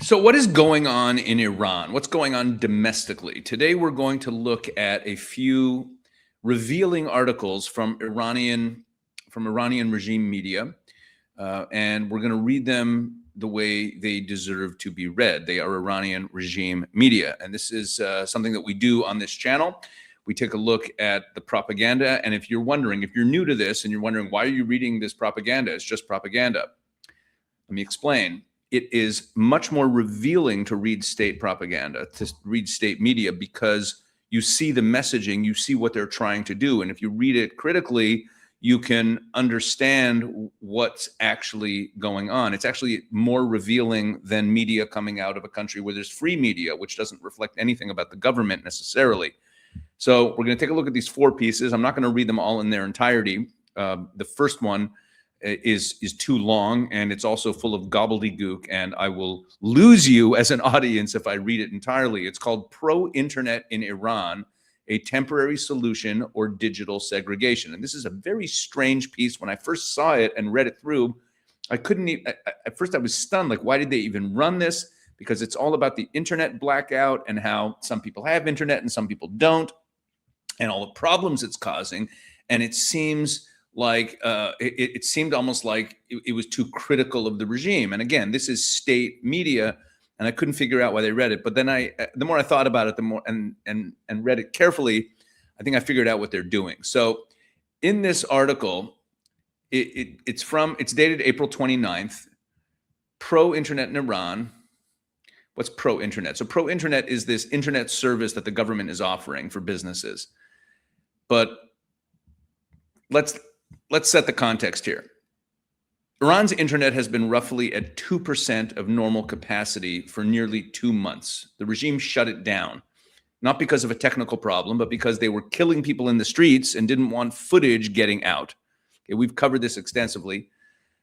So, what is going on in Iran? What's going on domestically? Today, we're going to look at a few revealing articles from Iranian regime media, and we're going to read them the way they deserve to be read. They are Iranian regime media, and this is something that we do on this channel. We take a look at the propaganda, and if you're new to this, and you're wondering why are you reading this propaganda? It's just propaganda. Let me explain. It is much more revealing to read state propaganda, to read state media, because you see the messaging, you see what they're trying to do. And if you read it critically, you can understand what's actually going on. It's actually more revealing than media coming out of a country where there's free media, which doesn't reflect anything about the government necessarily. So we're going to take a look at these four pieces. I'm not going to read them all in their entirety. The first one is too long, and it's also full of gobbledygook, and I will lose you as an audience if I read it entirely. It's called Pro-Internet in Iran, a temporary solution or digital segregation. And this is a very strange piece. When I first saw it and read it through, I couldn't even, at first I was stunned, like, why did they even run this? Because it's all about the internet blackout and how some people have internet and some people don't, and all the problems it's causing. And it seems like it seemed almost like it was too critical of the regime. And again, this is state media, and I couldn't figure out why they read it. But then the more I thought about it, the more and read it carefully, I think I figured out what they're doing. So in this article, it's dated April 29th. Pro-internet in Iran. What's pro-internet? So pro-internet is this internet service that the government is offering for businesses. But let's set the context here. Iran's internet has been roughly at 2% of normal capacity for nearly 2 months. The regime shut it down, not because of a technical problem, but because they were killing people in the streets and didn't want footage getting out. Okay, we've covered this extensively.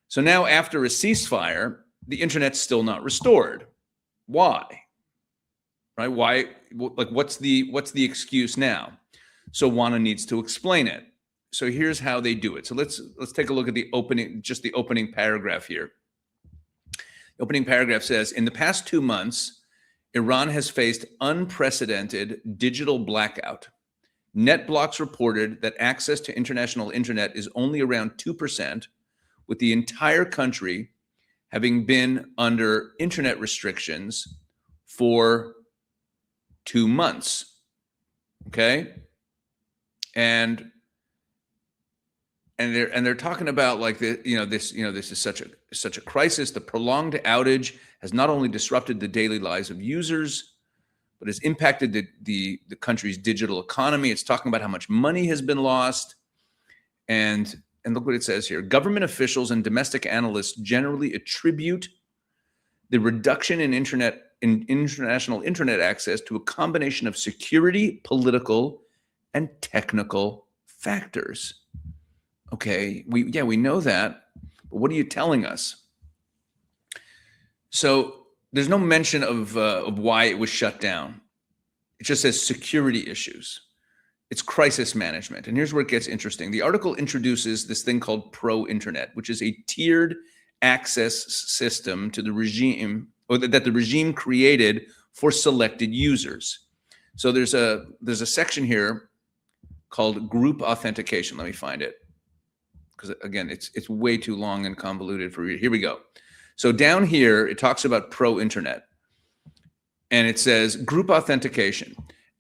So now, after a ceasefire, the internet's still not restored. Why? Right? Why? Like, what's the excuse now? So WANA needs to explain it. So here's how they do it. So let's take a look at the opening paragraph here. The opening paragraph says, in the past 2 months, Iran has faced unprecedented digital blackout. NetBlocks reported that access to international internet is only around 2%, with the entire country having been under internet restrictions for 2 months. Okay? And they're talking about, like, this is such a crisis. The prolonged outage has not only disrupted the daily lives of users, but has impacted the country's digital economy. It's talking about how much money has been lost. And look what it says here. Government officials and domestic analysts generally attribute the reduction in international internet access to a combination of security, political, and technical factors. Okay, we know that, but what are you telling us? So there's no mention of why it was shut down. It just says security issues. It's crisis management. And here's where it gets interesting. The article introduces this thing called Pro-Internet, which is a tiered access system to the regime, or that the regime created for selected users. So there's a section here called group authentication. Let me find it, because again, it's way too long and convoluted for reading. Here we go. So down here, it talks about pro-internet, and it says group authentication.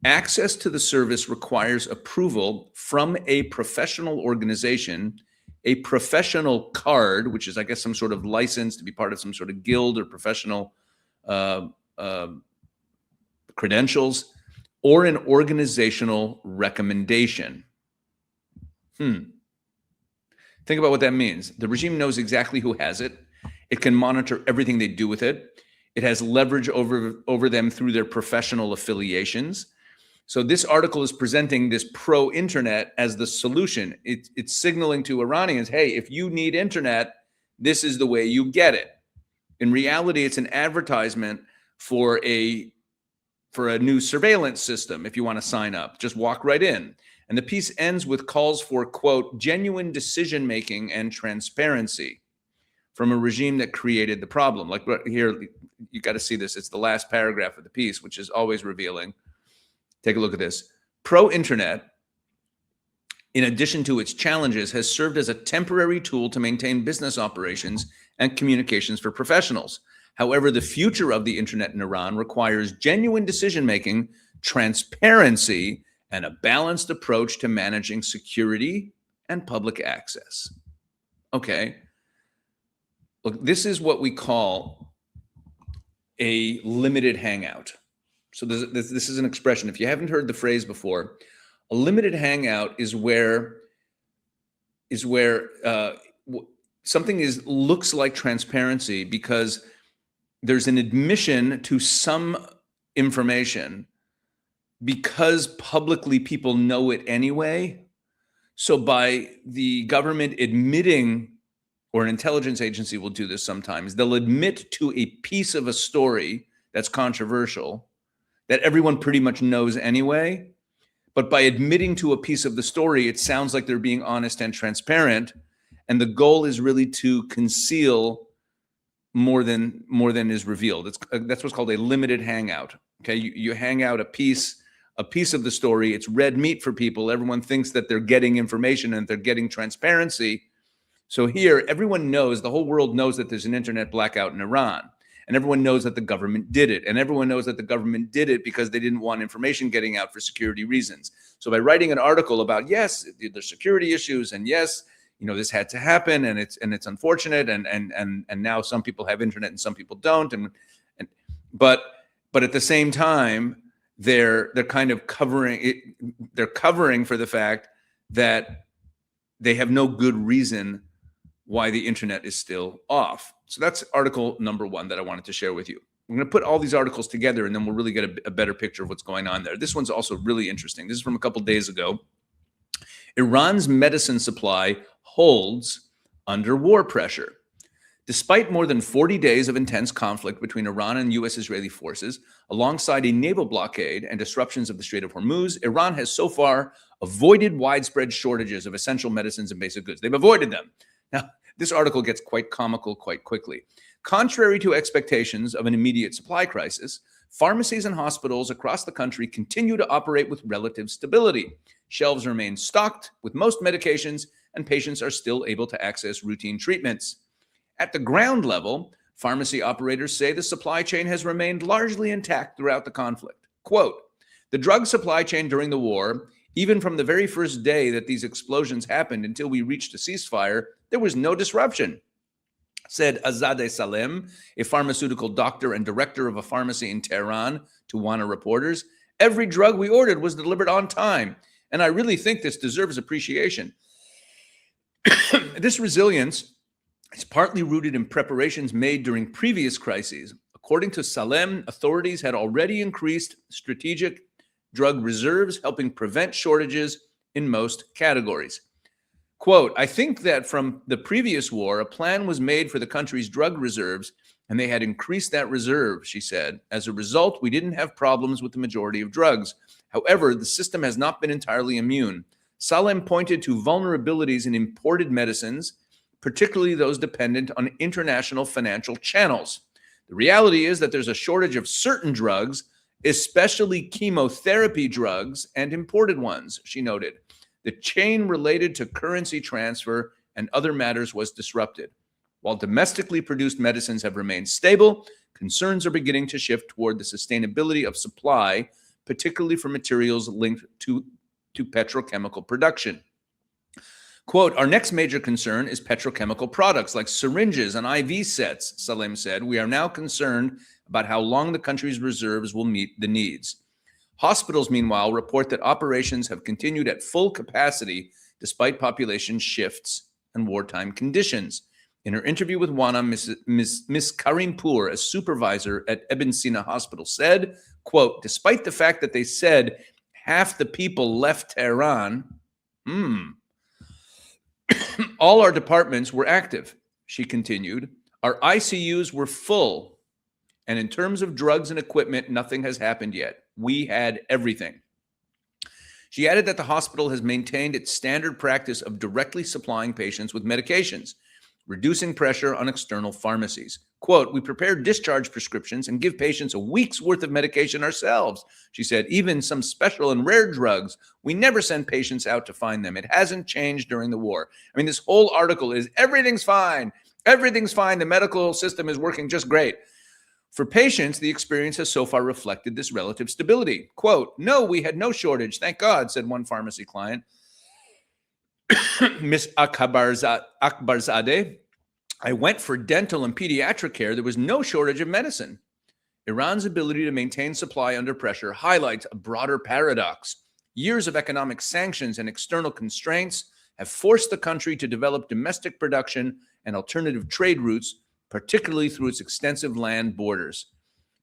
Access to the service requires approval from a professional organization, a professional card, which is, I guess, some sort of license to be part of some sort of guild or professional credentials, or an organizational recommendation. Think about what that means. The regime knows exactly who has it. It can monitor everything they do with it. It has leverage over them through their professional affiliations. So this article is presenting this pro-internet as the solution. It's signaling to Iranians, hey, if you need internet, this is the way you get it. In reality, it's an advertisement for a new surveillance system. If you want to sign up, just walk right in. And the piece ends with calls for, quote, genuine decision-making and transparency from a regime that created the problem. Like here, you got to see this. It's the last paragraph of the piece, which is always revealing. Take a look at this. Pro-internet, in addition to its challenges, has served as a temporary tool to maintain business operations and communications for professionals. However, the future of the internet in Iran requires genuine decision-making, transparency, and a balanced approach to managing security and public access. Okay. Look, this is what we call a limited hangout. So this is an expression. If you haven't heard the phrase before, a limited hangout is where something looks like transparency because there's an admission to some information because publicly people know it anyway. So by the government admitting, or an intelligence agency will do this sometimes, they'll admit to a piece of a story that's controversial that everyone pretty much knows anyway. But by admitting to a piece of the story, it sounds like they're being honest and transparent. And the goal is really to conceal more than is revealed. That's what's called a limited hangout. Okay, you hang out a piece of the story. It's red meat for people. Everyone thinks that they're getting information and they're getting transparency. So here, everyone knows, the whole world knows that there's an internet blackout in Iran. And everyone knows that the government did it. And everyone knows that the government did it because they didn't want information getting out for security reasons. So by writing an article about, yes, there's security issues, and yes, this had to happen, and it's unfortunate, and now some people have internet and some people don't, but at the same time, they're kind of covering it. They're covering for the fact that they have no good reason why the internet is still off. So that's article number one that I wanted to share with you. I'm going to put all these articles together, and then we'll really get a better picture of what's going on there. This one's also really interesting. This is from a couple days ago. Iran's medicine supply holds under war pressure. Despite more than 40 days of intense conflict between Iran and U.S.-Israeli forces, alongside a naval blockade and disruptions of the Strait of Hormuz, Iran has so far avoided widespread shortages of essential medicines and basic goods. They've avoided them. Now, this article gets quite comical quite quickly. Contrary to expectations of an immediate supply crisis, pharmacies and hospitals across the country continue to operate with relative stability. Shelves remain stocked with most medications, and patients are still able to access routine treatments. At the ground level, pharmacy operators say the supply chain has remained largely intact throughout the conflict. Quote, "The drug supply chain during the war, even from the very first day that these explosions happened until we reached a ceasefire, there was no disruption," said Azadeh Salem, a pharmaceutical doctor and director of a pharmacy in Tehran, to WANA reporters. "Every drug we ordered was delivered on time, and I really think this deserves appreciation." This resilience is partly rooted in preparations made during previous crises. According to Salem, authorities had already increased strategic drug reserves, helping prevent shortages in most categories. Quote, "I think that from the previous war, a plan was made for the country's drug reserves, and they had increased that reserve," she said. "As a result, we didn't have problems with the majority of drugs. However, the system has not been entirely immune." Salem pointed to vulnerabilities in imported medicines, particularly those dependent on international financial channels. "The reality is that there's a shortage of certain drugs, especially chemotherapy drugs and imported ones," she noted. "The chain related to currency transfer and other matters was disrupted. While domestically produced medicines have remained stable, concerns are beginning to shift toward the sustainability of supply, particularly for materials linked to petrochemical production." Quote, "Our next major concern is petrochemical products like syringes and IV sets," Salem said. "We are now concerned about how long the country's reserves will meet the needs." Hospitals, meanwhile, report that operations have continued at full capacity despite population shifts and wartime conditions. In her interview with WANA, Ms. Karimpour, a supervisor at Ibn Sina Hospital, said, quote, "Despite the fact that they said half the people left Tehran, all our departments were active," she continued. "Our ICUs were full. And in terms of drugs and equipment, nothing has happened yet. We had everything." She added that the hospital has maintained its standard practice of directly supplying patients with medications, reducing pressure on external pharmacies. Quote, "We prepare discharge prescriptions and give patients a week's worth of medication ourselves," she said. "Even some special and rare drugs, we never send patients out to find them. It hasn't changed during the war." I mean, this whole article is everything's fine. Everything's fine. The medical system is working just great. For patients, the experience has so far reflected this relative stability. Quote, "No, we had no shortage, thank God," said one pharmacy client. Miss Akbarzadeh, "I went for dental and pediatric care. There was no shortage of medicine." Iran's ability to maintain supply under pressure highlights a broader paradox. Years of economic sanctions and external constraints have forced the country to develop domestic production and alternative trade routes, particularly through its extensive land borders.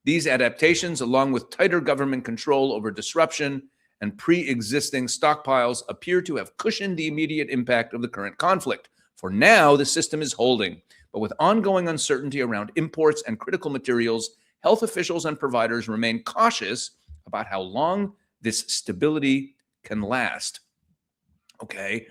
These adaptations, along with tighter government control over disruption and pre-existing stockpiles, appear to have cushioned the immediate impact of the current conflict. For now, the system is holding, but with ongoing uncertainty around imports and critical materials, health officials and providers remain cautious about how long this stability can last. Okay,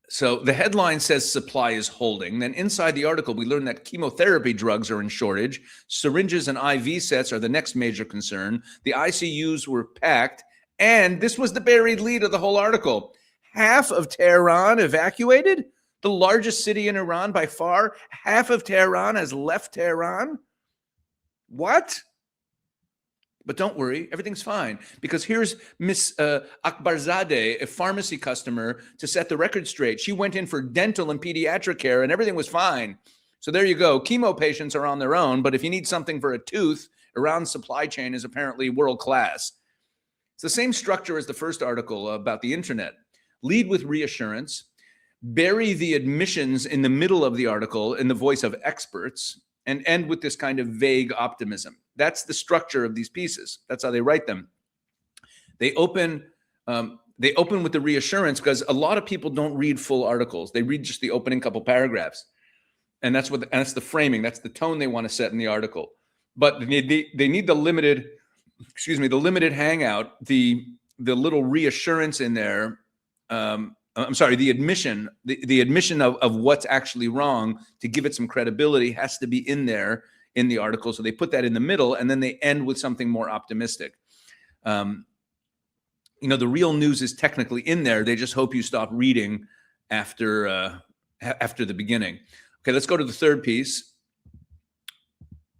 so the headline says supply is holding. Then inside the article, we learn that chemotherapy drugs are in shortage. Syringes and IV sets are the next major concern. The ICUs were packed. And this was the buried lead of the whole article. Half of Tehran evacuated? The largest city in Iran by far? Half of Tehran has left Tehran? What? But don't worry, everything's fine. Because here's Miss Akbarzadeh, a pharmacy customer, to set the record straight. She went in for dental and pediatric care and everything was fine. So there you go. Chemo patients are on their own. But if you need something for a tooth, Iran's supply chain is apparently world class. It's the same structure as the first article about the internet. Lead with reassurance, bury the admissions in the middle of the article in the voice of experts, and end with this kind of vague optimism. That's the structure of these pieces. That's how they write them. They open with the reassurance because a lot of people don't read full articles. They read just the opening couple paragraphs. And that's the framing. That's the tone they want to set in the article. But they need the limited hangout, the little reassurance in there. The admission of what's actually wrong to give it some credibility has to be in there in the article. So they put that in the middle and then they end with something more optimistic. The real news is technically in there. They just hope you stop reading after the beginning. Okay, let's go to the third piece.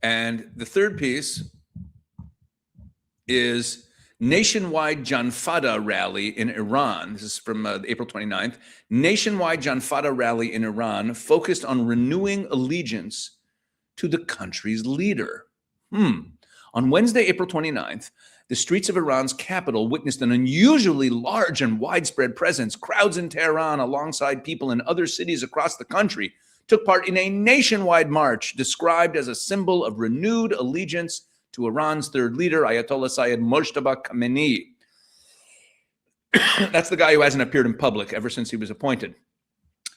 And the third piece is nationwide Fada rally in Iran. This is from April 29th. Nationwide Fada rally in Iran focused on renewing allegiance to the country's leader. On Wednesday, April 29th, the streets of Iran's capital witnessed an unusually large and widespread presence. Crowds in Tehran, alongside people in other cities across the country, took part in a nationwide march described as a symbol of renewed allegiance to Iran's third leader, Ayatollah Sayyid Mojtaba Khamenei. That's the guy who hasn't appeared in public ever since he was appointed.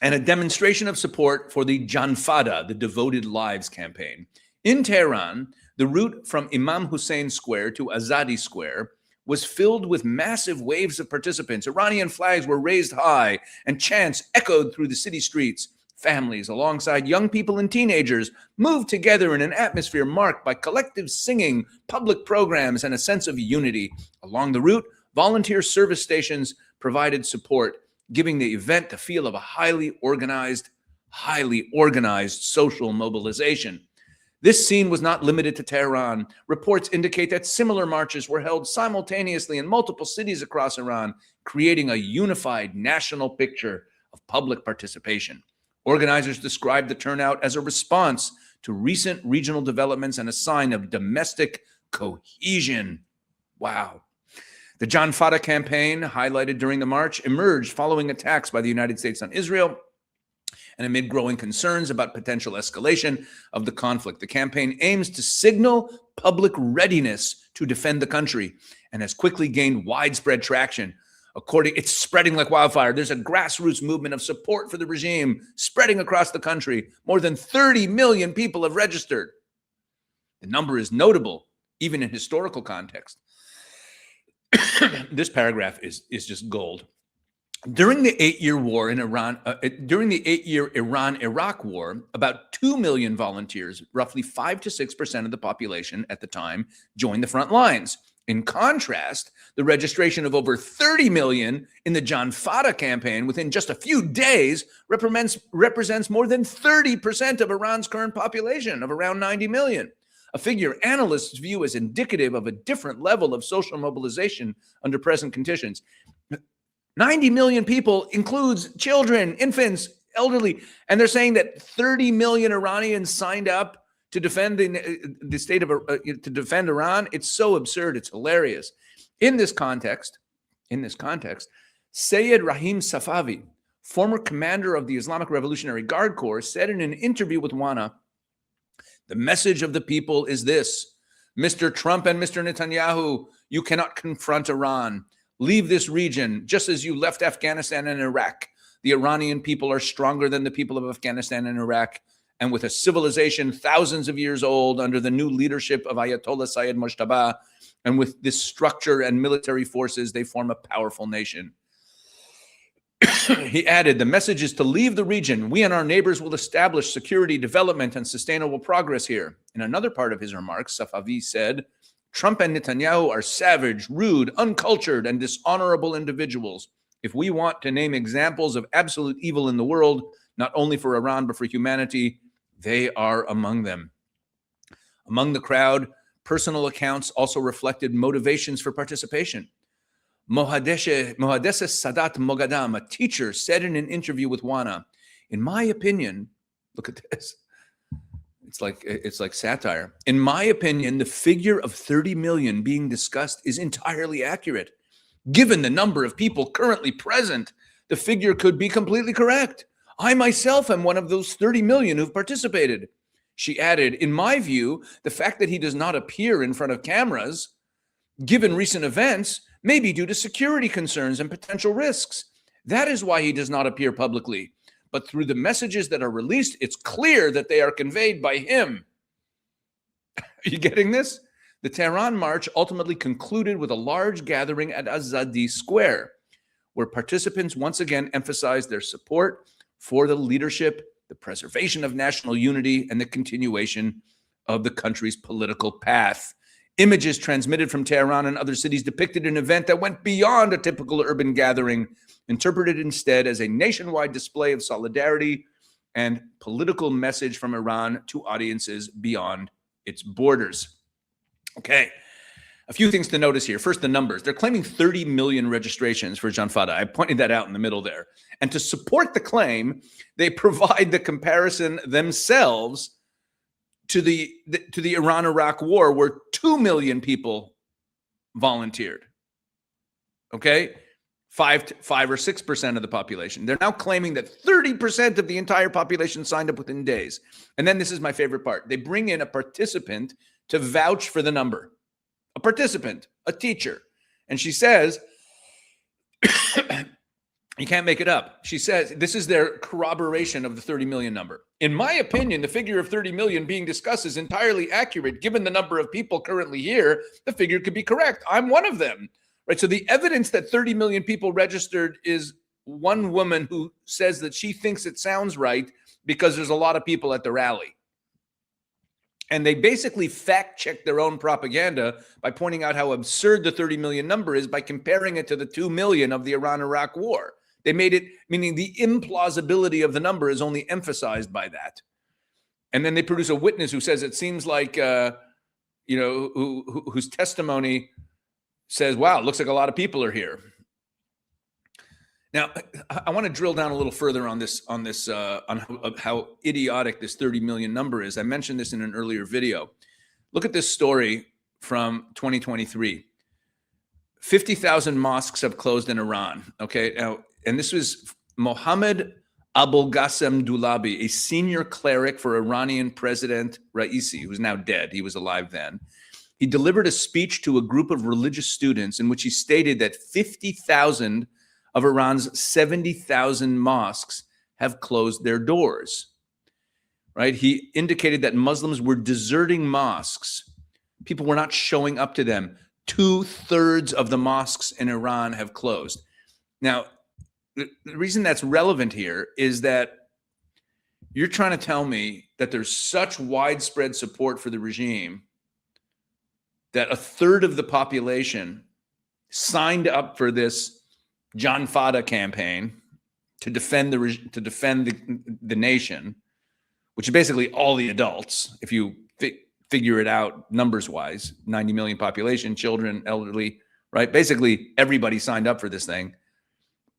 And a demonstration of support for the Fada, the Devoted Lives campaign. In Tehran, the route from Imam Hussein Square to Azadi Square was filled with massive waves of participants. Iranian flags were raised high and chants echoed through the city streets. Families, alongside young people and teenagers, moved together in an atmosphere marked by collective singing, public programs, and a sense of unity. Along the route, volunteer service stations provided support, giving the event the feel of a highly organized social mobilization. This scene was not limited to Tehran. Reports indicate that similar marches were held simultaneously in multiple cities across Iran, creating a unified national picture of public participation. Organizers described the turnout as a response to recent regional developments and a sign of domestic cohesion. Wow. The Fada campaign, highlighted during the march, emerged following attacks by the United States on Israel and amid growing concerns about potential escalation of the conflict. The campaign aims to signal public readiness to defend the country and has quickly gained widespread traction. It's spreading like wildfire. There's a grassroots movement of support for the regime spreading across the country. More than 30 million people have registered. The number is notable, even in historical context. This paragraph is just gold. During the 8-year war in Iran, during the 8-year Iran-Iraq war, about 2 million volunteers, roughly 5 to 6% of the population at the time, joined the front lines. In contrast, the registration of over 30 million in the John Fada campaign within just a few days represents more than 30% of Iran's current population of around 90 million. A figure analysts view as indicative of a different level of social mobilization under present conditions. 90 million people includes children, infants, elderly, and they're saying that 30 million Iranians signed up to defend the state of to defend Iran. It's so absurd. It's hilarious. In this context, Sayed Rahim Safavi, former commander of the Islamic Revolutionary Guard Corps, said in an interview with WANA, "The message of the people is this: Mr. Trump and Mr. Netanyahu, you cannot confront Iran. Leave this region just as you left Afghanistan and Iraq. The Iranian people are stronger than the people of Afghanistan and Iraq. And with a civilization thousands of years old under the new leadership of Ayatollah Sayyid Mojtaba, and with this structure and military forces, they form a powerful nation." He added, "The message is to leave the region. We and our neighbors will establish security, development, and sustainable progress here." In another part of his remarks, Safavi said, "Trump and Netanyahu are savage, rude, uncultured, and dishonorable individuals. If we want to name examples of absolute evil in the world, not only for Iran, but for humanity, they are among them." Among the crowd, personal accounts also reflected motivations for participation. Mohadeshe Sadat Mogadam, a teacher, said in an interview with WANA, "In my opinion," look at this, it's like satire. "In my opinion, the figure of 30 million being discussed is entirely accurate. Given the number of people currently present, the figure could be completely correct. I myself am one of those 30 million who've participated." She added, "In my view, the fact that he does not appear in front of cameras, given recent events, may be due to security concerns and potential risks. That is why he does not appear publicly. But through the messages that are released, it's clear that they are conveyed by him." Are you getting this? The Tehran march ultimately concluded with a large gathering at Azadi Square, where participants once again emphasized their support for the leadership, the preservation of national unity, and the continuation of the country's political path. Images transmitted from Tehran and other cities depicted an event that went beyond a typical urban gathering, interpreted instead as a nationwide display of solidarity and political message from Iran to audiences beyond its borders. Okay, a few things to notice here. First, the numbers. They're claiming 30 million registrations for John Fada. I pointed that out in the middle there. And to support the claim, they provide the comparison themselves to the Iran-Iraq war, where 2 million people volunteered. Okay, 5 or 6% of the population. They're now claiming that 30% of the entire population signed up within days. And then this is my favorite part. They bring in a participant to vouch for the number. A participant, a teacher. And she says, you can't make it up. She says, this is their corroboration of the 30 million number. "In my opinion, the figure of 30 million being discussed is entirely accurate. Given the number of people currently here, the figure could be correct. I'm one of them." Right? So the evidence that 30 million people registered is one woman who says that she thinks it sounds right because there's a lot of people at the rally. And they basically fact-check their own propaganda by pointing out how absurd the 30 million number is by comparing it to the 2 million of the Iran-Iraq war. They made it, meaning the implausibility of the number is only emphasized by that. And then they produce a witness who says it seems like, whose testimony says, "Wow, it looks like a lot of people are here." Now, I want to drill down a little further on how idiotic this 30 million number is. I mentioned this in an earlier video. Look at this story from 2023. 50,000 mosques have closed in Iran. Okay, now, and this was Mohammed Abulghasem Dulabi, a senior cleric for Iranian President Raisi, who's now dead. He was alive then. He delivered a speech to a group of religious students in which he stated that 50,000 of Iran's 70,000 mosques have closed their doors. Right? He indicated that Muslims were deserting mosques. People were not showing up to them. 2/3 of the mosques in Iran have closed. Now, the reason that's relevant here is that you're trying to tell me that there's such widespread support for the regime that a third of the population signed up for this John Fada campaign to defend the nation, which is basically all the adults. If you figure it out numbers wise, 90 million population, children, elderly, right? Basically everybody signed up for this thing.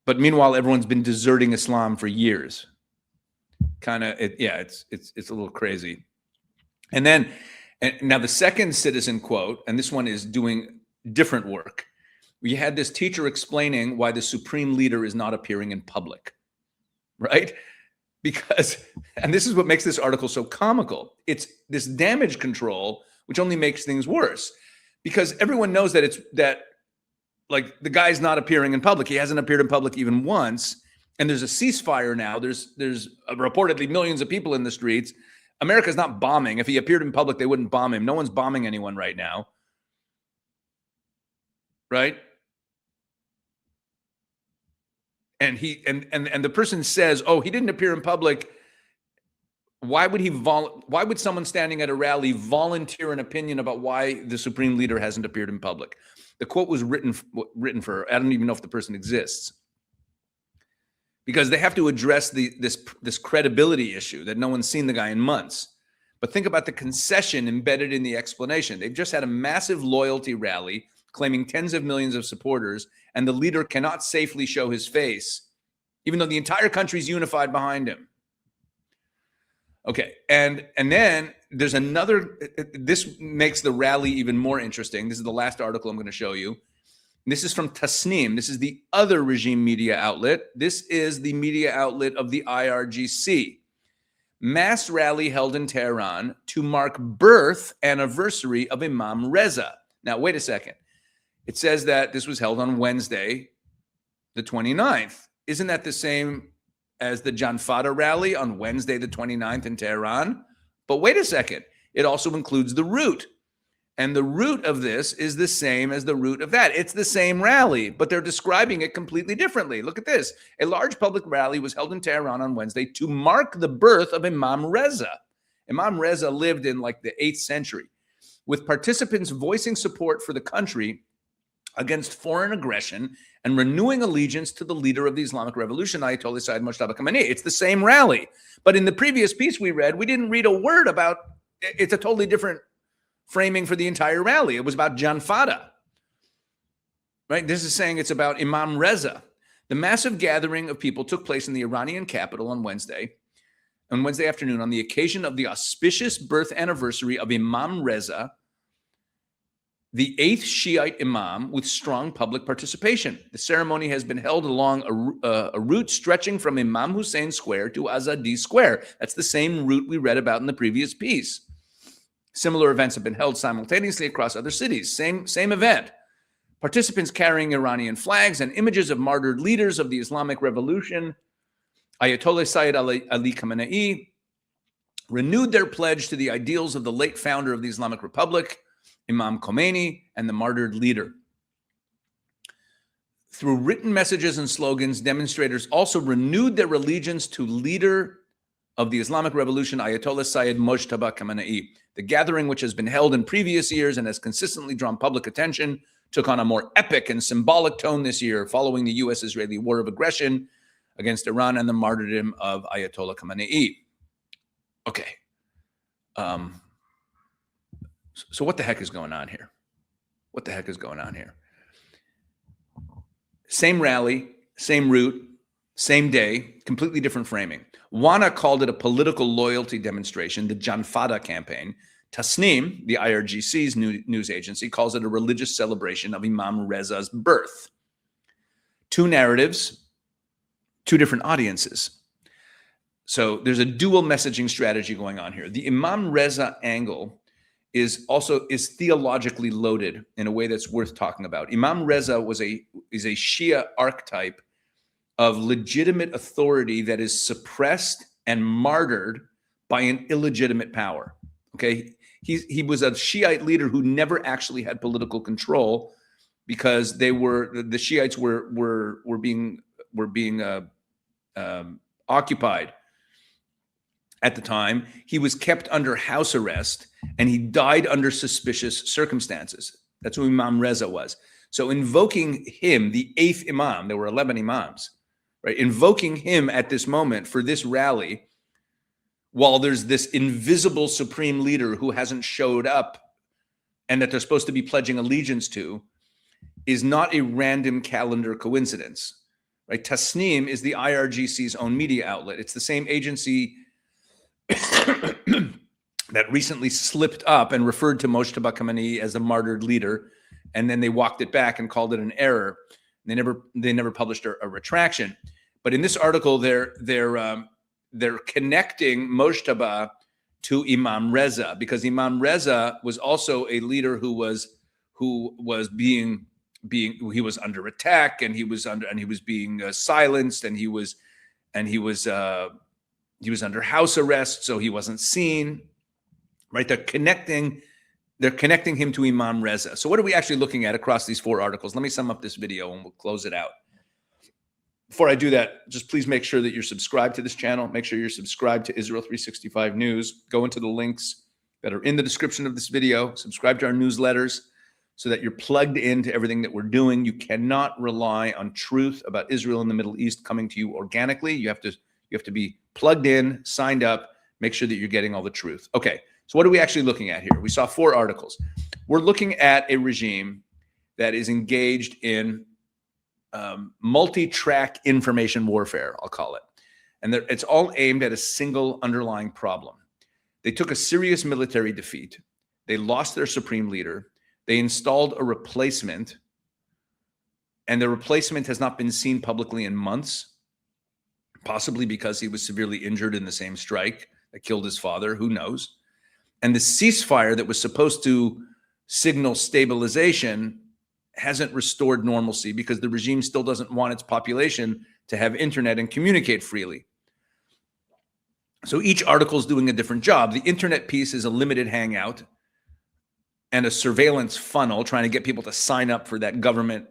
But meanwhile, everyone's been deserting Islam for years. It's a little crazy. And now the second citizen quote, and this one is doing different work. We had this teacher explaining why the supreme leader is not appearing in public, right? Because, and this is what makes this article so comical. It's this damage control, which only makes things worse, because everyone knows that like the guy's not appearing in public. He hasn't appeared in public even once. And there's a ceasefire now. There's reportedly millions of people in the streets. America's not bombing. If he appeared in public, they wouldn't bomb him. No one's bombing anyone right now. Right? And the person says, "Oh, he didn't appear in public." Why would someone standing at a rally volunteer an opinion about why the supreme leader hasn't appeared in public? The quote was written for, I don't even know if the person exists, because they have to address this credibility issue that no one's seen the guy in months. But think about the concession embedded in the explanation. They've just had a massive loyalty rally claiming tens of millions of supporters, and the leader cannot safely show his face, even though the entire country's unified behind him. Okay, and then there's another, this makes the rally even more interesting. This is the last article I'm going to show you. This is from Tasnim. This is the other regime media outlet. This is the media outlet of the IRGC. Mass rally held in Tehran to mark birth anniversary of Imam Reza. Now, wait a second. It says that this was held on Wednesday, the 29th. Isn't that the same as the John Fada rally on Wednesday, the 29th in Tehran? But wait a second. It also includes the route. And the root of this is the same as the root of that. It's the same rally, but they're describing it completely differently. Look at this. A large public rally was held in Tehran on Wednesday to mark the birth of Imam Reza. Imam Reza lived in like the 8th century, with participants voicing support for the country against foreign aggression and renewing allegiance to the leader of the Islamic Revolution, Ayatollah Sayyid Mojtaba Khamenei. It's the same rally. But in the previous piece we read, we didn't read a word about, it's a totally different framing for the entire rally. It was about John Fada, right? This is saying it's about Imam Reza. The massive gathering of people took place in the Iranian capital on Wednesday afternoon on the occasion of the auspicious birth anniversary of Imam Reza, the 8th Shiite Imam, with strong public participation. The ceremony has been held along a route stretching from Imam Hussein Square to Azadi Square. That's the same route we read about in the previous piece. Similar events have been held simultaneously across other cities. Same event. Participants carrying Iranian flags and images of martyred leaders of the Islamic Revolution, Ayatollah Sayyid Ali Khamenei, renewed their pledge to the ideals of the late founder of the Islamic Republic, Imam Khomeini, and the martyred leader. Through written messages and slogans, demonstrators also renewed their allegiance to leader of the Islamic Revolution, Ayatollah Sayyid Mojtaba Khamenei. The gathering, which has been held in previous years and has consistently drawn public attention, took on a more epic and symbolic tone this year following the U.S.-Israeli war of aggression against Iran and the martyrdom of Ayatollah Khamenei. Okay. So what the heck is going on here? What the heck is going on here? Same rally, same route, same day, completely different framing. WANA called it a political loyalty demonstration, the John Fada campaign. Tasnim, the IRGC's news agency, calls it a religious celebration of Imam Reza's birth. Two narratives, two different audiences. So there's a dual messaging strategy going on here. The Imam Reza angle is theologically loaded in a way that's worth talking about. Imam Reza is a Shia archetype of legitimate authority that is suppressed and martyred by an illegitimate power. Okay, he was a Shiite leader who never actually had political control because the Shiites were being being occupied at the time. He was kept under house arrest, and he died under suspicious circumstances. That's who Imam Reza was. So invoking him, the 8th Imam, there were 11 Imams, right? Invoking him at this moment for this rally, while there's this invisible supreme leader who hasn't showed up and that they're supposed to be pledging allegiance to, is not a random calendar coincidence, right? Tasnim is the IRGC's own media outlet. It's the same agency that recently slipped up and referred to Mojtaba Khamenei as a martyred leader, and then they walked it back and called it an error. They never published a retraction. But in this article, they're connecting Mojtaba to Imam Reza, because Imam Reza was also a leader who was under attack, and he was being silenced, and he was under house arrest, so he wasn't seen. Right? They're connecting him to Imam Reza. So what are we actually looking at across these 4 articles? Let me sum up this video and we'll close it out. Before I do that, just please make sure that you're subscribed to this channel. Make sure you're subscribed to Israel 365 News. Go into the links that are in the description of this video. Subscribe to our newsletters so that you're plugged into everything that we're doing. You cannot rely on truth about Israel and the Middle East coming to you organically. You have to be plugged in, signed up, make sure that you're getting all the truth. Okay, so what are we actually looking at here? We saw 4 articles. We're looking at a regime that is engaged in multi-track information warfare, I'll call it. And it's all aimed at a single underlying problem. They took a serious military defeat. They lost their supreme leader. They installed a replacement, and the replacement has not been seen publicly in months, possibly because he was severely injured in the same strike that killed his father. Who knows? And the ceasefire that was supposed to signal stabilization hasn't restored normalcy, because the regime still doesn't want its population to have internet and communicate freely. So each article is doing a different job. The internet piece is a limited hangout and a surveillance funnel trying to get people to sign up for that government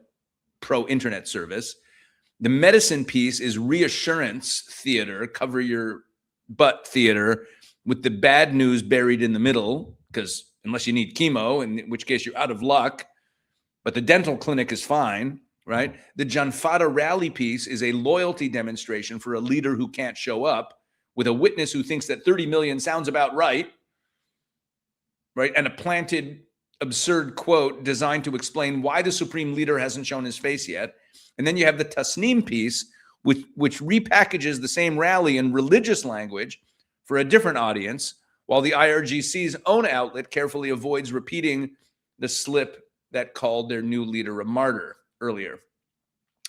pro-internet service. The medicine piece is reassurance theater, cover your butt theater, with the bad news buried in the middle, because unless you need chemo, in which case you're out of luck, but the dental clinic is fine, right? The Fada rally piece is a loyalty demonstration for a leader who can't show up, with a witness who thinks that 30 million sounds about right? And a planted absurd quote designed to explain why the supreme leader hasn't shown his face yet. And then you have the Tasnim piece, which repackages the same rally in religious language for a different audience, while the IRGC's own outlet carefully avoids repeating the slip that called their new leader a martyr earlier.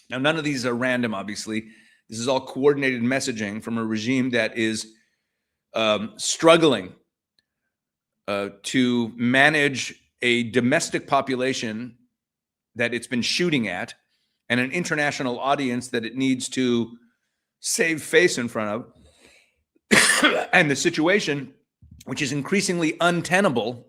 Now, none of these are random, obviously. This is all coordinated messaging from a regime that is struggling to manage a domestic population that it's been shooting at, and an international audience that it needs to save face in front of. And the situation, which is increasingly untenable,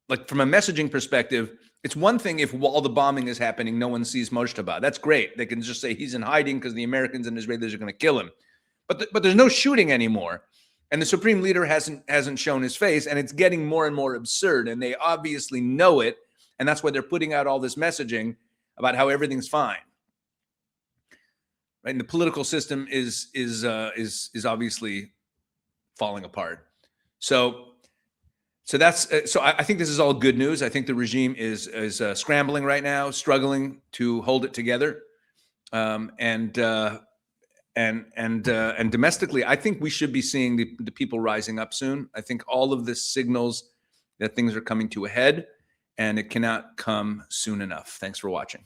like from a messaging perspective, it's one thing if while the bombing is happening, no one sees Mojtaba. That's great. They can just say he's in hiding because the Americans and Israelis are going to kill him. But there's no shooting anymore. And the supreme leader hasn't shown his face, and it's getting more and more absurd. And they obviously know it. And that's why they're putting out all this messaging about how everything's fine. Right? And the political system is obviously falling apart. So I think this is all good news. I think the regime is scrambling right now, struggling to hold it together, and domestically, I think we should be seeing the people rising up soon. I think all of this signals that things are coming to a head, and it cannot come soon enough. Thanks for watching.